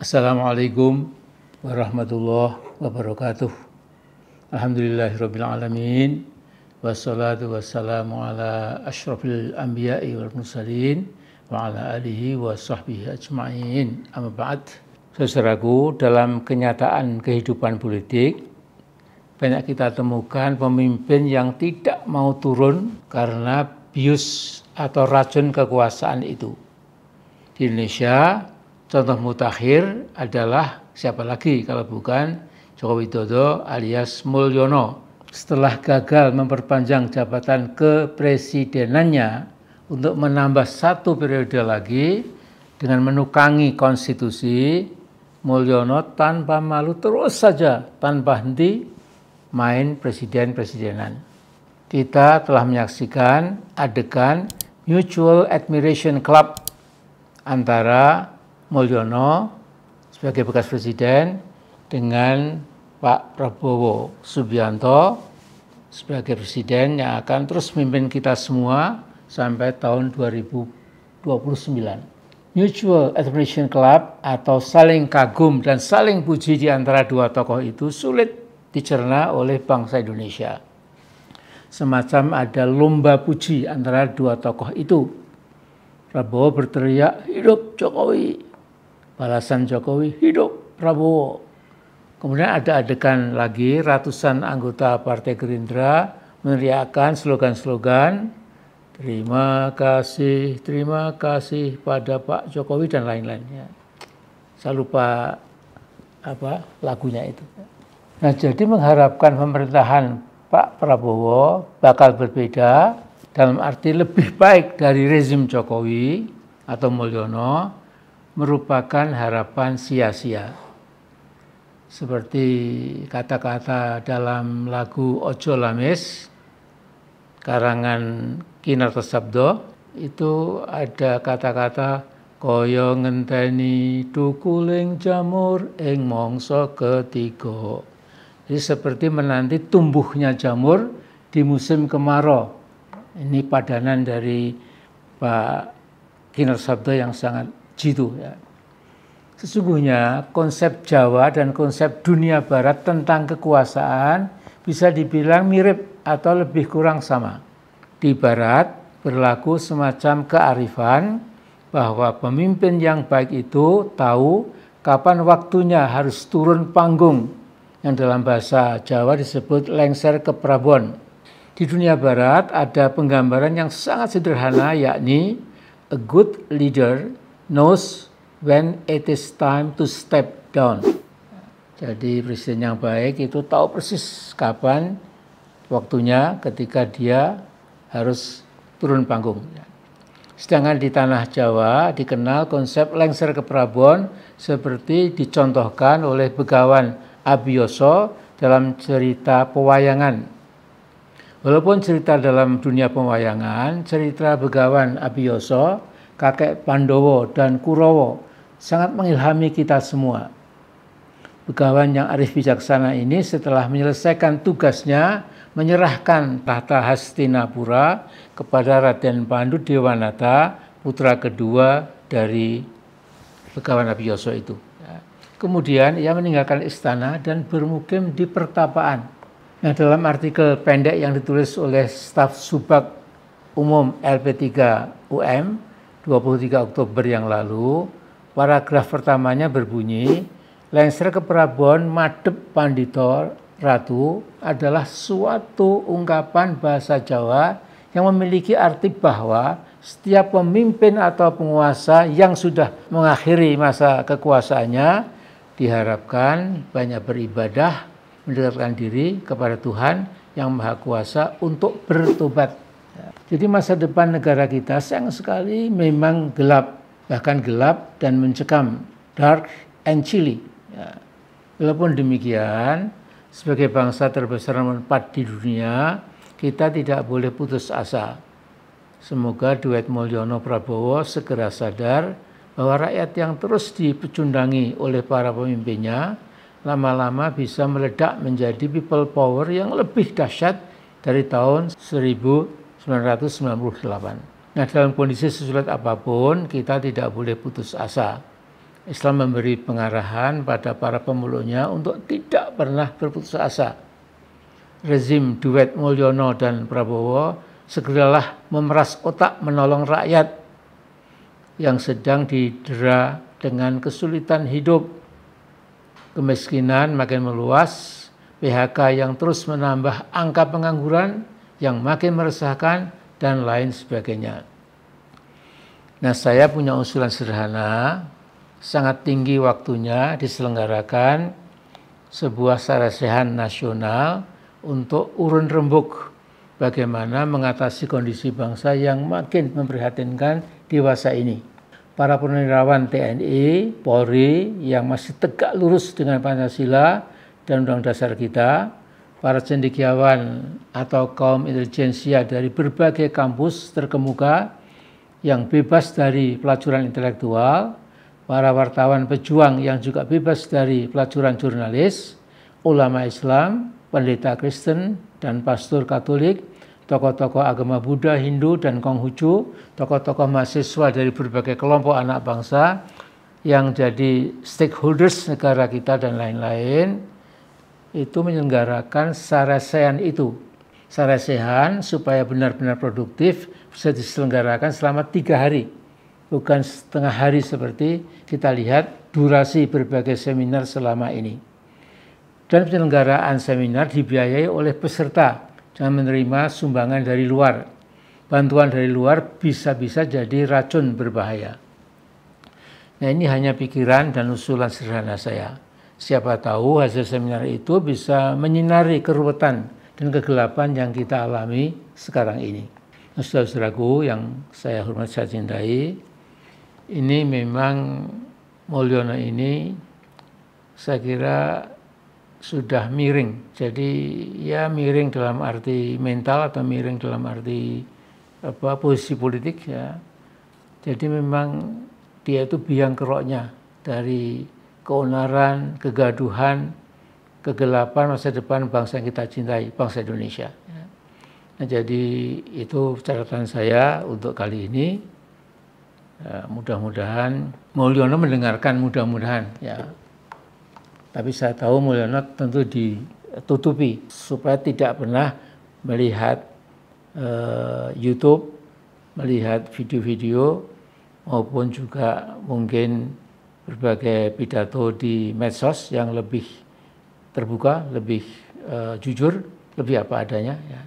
Assalamualaikum warahmatullahi wabarakatuh. Alhamdulillahirabbil alamin. Wassalatu wassalamu ala asyrafil anbiya'i wal mursalin wa ala alihi wa sahbihi ajma'in. Amma ba'd. Saudaraku, dalam kenyataan kehidupan politik banyak kita temukan pemimpin yang tidak mau turun karena bius atau racun kekuasaan itu. Di Indonesia, contoh mutakhir adalah siapa lagi kalau bukan Joko Widodo alias Mulyono. Setelah gagal memperpanjang jabatan kepresidenannya untuk menambah 1 periode lagi dengan menukangi konstitusi, Mulyono tanpa malu terus saja tanpa henti main presiden-presidenan. Kita telah menyaksikan adegan Mutual Admiration Club antara Mulyono sebagai bekas presiden dengan Pak Prabowo Subianto sebagai presiden yang akan terus memimpin kita semua sampai tahun 2029. Mutual Admiration Club atau saling kagum dan saling puji di antara dua tokoh itu sulit dicerna oleh bangsa Indonesia. Semacam ada lomba puji antara dua tokoh itu. Prabowo berteriak, "Hidup Jokowi!" Balasan Jokowi, "Hidup Prabowo!" Kemudian ada adegan lagi, ratusan anggota Partai Gerindra meneriakkan slogan-slogan, terima kasih pada Pak Jokowi dan lain-lainnya. Saya lupa lagunya itu. Nah, jadi mengharapkan pemerintahan Pak Prabowo bakal berbeda dalam arti lebih baik dari rezim Jokowi atau Mulyono merupakan harapan sia-sia. Seperti kata-kata dalam lagu Ojo Lamis karangan Kinarto Sabdo itu ada kata-kata kaya ngenteni tukuling jamur ing mangsa ketiga. Jadi seperti menanti tumbuhnya jamur di musim kemarau. Ini padanan dari Pak Kinarto Sabdo yang sangat jitu ya. Sesungguhnya konsep Jawa dan konsep dunia barat tentang kekuasaan bisa dibilang mirip atau lebih kurang sama. Di barat berlaku semacam kearifan bahwa pemimpin yang baik itu tahu kapan waktunya harus turun panggung yang dalam bahasa Jawa disebut lengser ke Prabon. Di dunia barat ada penggambaran yang sangat sederhana yakni a good leader knows when it is time to step down. Jadi presiden yang baik itu tahu persis kapan waktunya ketika dia harus turun panggung. Sedangkan di tanah Jawa dikenal konsep lengser ke Prabon seperti dicontohkan oleh Begawan Abiyosho dalam cerita pewayangan. Walaupun cerita dalam dunia pewayangan, cerita Begawan Abiyosho, kakek Pandowo dan Kurowo sangat mengilhami kita semua. Begawan yang arif bijaksana ini setelah menyelesaikan tugasnya menyerahkan tahta Hastinapura kepada Raden Pandu Dewanata, putra kedua dari Begawan Abiyosho itu. Kemudian ia meninggalkan istana dan bermukim di pertapaan. Nah, dalam artikel pendek yang ditulis oleh staf Subag Umum LP3 UM 23 Oktober yang lalu, paragraf pertamanya berbunyi, lengser ke Prabon madhep Pandito Ratu adalah suatu ungkapan bahasa Jawa yang memiliki arti bahwa setiap pemimpin atau penguasa yang sudah mengakhiri masa kekuasaannya diharapkan banyak beribadah, mendekatkan diri kepada Tuhan yang Maha Kuasa untuk bertobat. Jadi masa depan negara kita sayang sekali memang gelap, bahkan gelap dan mencekam, dark and chilly. Ya. Walaupun demikian, sebagai bangsa terbesar nomor 4 di dunia, kita tidak boleh putus asa. Semoga duet Mulyono Prabowo segera sadar bahwa rakyat yang terus dipecundangi oleh para pemimpinnya lama-lama bisa meledak menjadi people power yang lebih dahsyat dari tahun 1998. Nah, dalam kondisi sesulit apapun, kita tidak boleh putus asa. Islam memberi pengarahan pada para pemeluknya untuk tidak pernah berputus asa. Rezim duet Mulyono dan Prabowo segeralah memeras otak menolong rakyat yang sedang didera dengan kesulitan hidup. Kemiskinan makin meluas, PHK yang terus menambah angka pengangguran yang makin meresahkan, dan lain sebagainya. Nah, saya punya usulan sederhana, sangat tinggi waktunya diselenggarakan sebuah sarasehan nasional untuk urun rembuk bagaimana mengatasi kondisi bangsa yang makin memprihatinkan dewasa ini. Para purnawirawan TNI, Polri yang masih tegak lurus dengan Pancasila dan Undang-Undang Dasar kita, para cendekiawan atau kaum intelijensia dari berbagai kampus terkemuka yang bebas dari pelacuran intelektual, para wartawan pejuang yang juga bebas dari pelacuran jurnalis, ulama Islam, pendeta Kristen dan pastor Katolik, tokoh-tokoh agama Buddha, Hindu, dan Konghucu, tokoh-tokoh mahasiswa dari berbagai kelompok anak bangsa yang jadi stakeholders negara kita dan lain-lain, itu menyelenggarakan sarasehan itu. Sarasehan supaya benar-benar produktif bisa diselenggarakan selama 3 hari, bukan setengah hari seperti kita lihat durasi berbagai seminar selama ini. Dan penyelenggaraan seminar dibiayai oleh peserta dengan menerima sumbangan dari luar. Bantuan dari luar bisa-bisa jadi racun berbahaya. Nah, ini hanya pikiran dan usulan sederhana saya. Siapa tahu hasil seminar itu bisa menyinari keruwetan dan kegelapan yang kita alami sekarang ini. Nah, saudara-saudaraku yang saya hormati, saya cintai, ini memang Mulyono ini saya kira sudah miring. Jadi ya miring dalam arti mental atau miring dalam arti posisi politik ya. Jadi memang dia itu biang keroknya dari keonaran, kegaduhan, kegelapan masa depan bangsa yang kita cintai, bangsa Indonesia. Nah, jadi itu catatan saya untuk kali ini. Ya, mudah-mudahan Mulyono mendengarkan, mudah-mudahan ya. Tapi saya tahu Mulyono tentu ditutupi supaya tidak pernah melihat YouTube, melihat video-video maupun juga mungkin berbagai pidato di medsos yang lebih terbuka, lebih jujur, lebih apa adanya. Ya.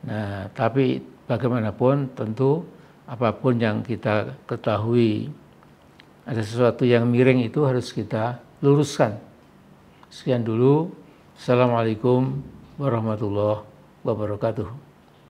Nah, tapi bagaimanapun tentu apapun yang kita ketahui ada sesuatu yang miring itu harus kita luruskan. Sekian dulu. Assalamualaikum warahmatullahi wabarakatuh.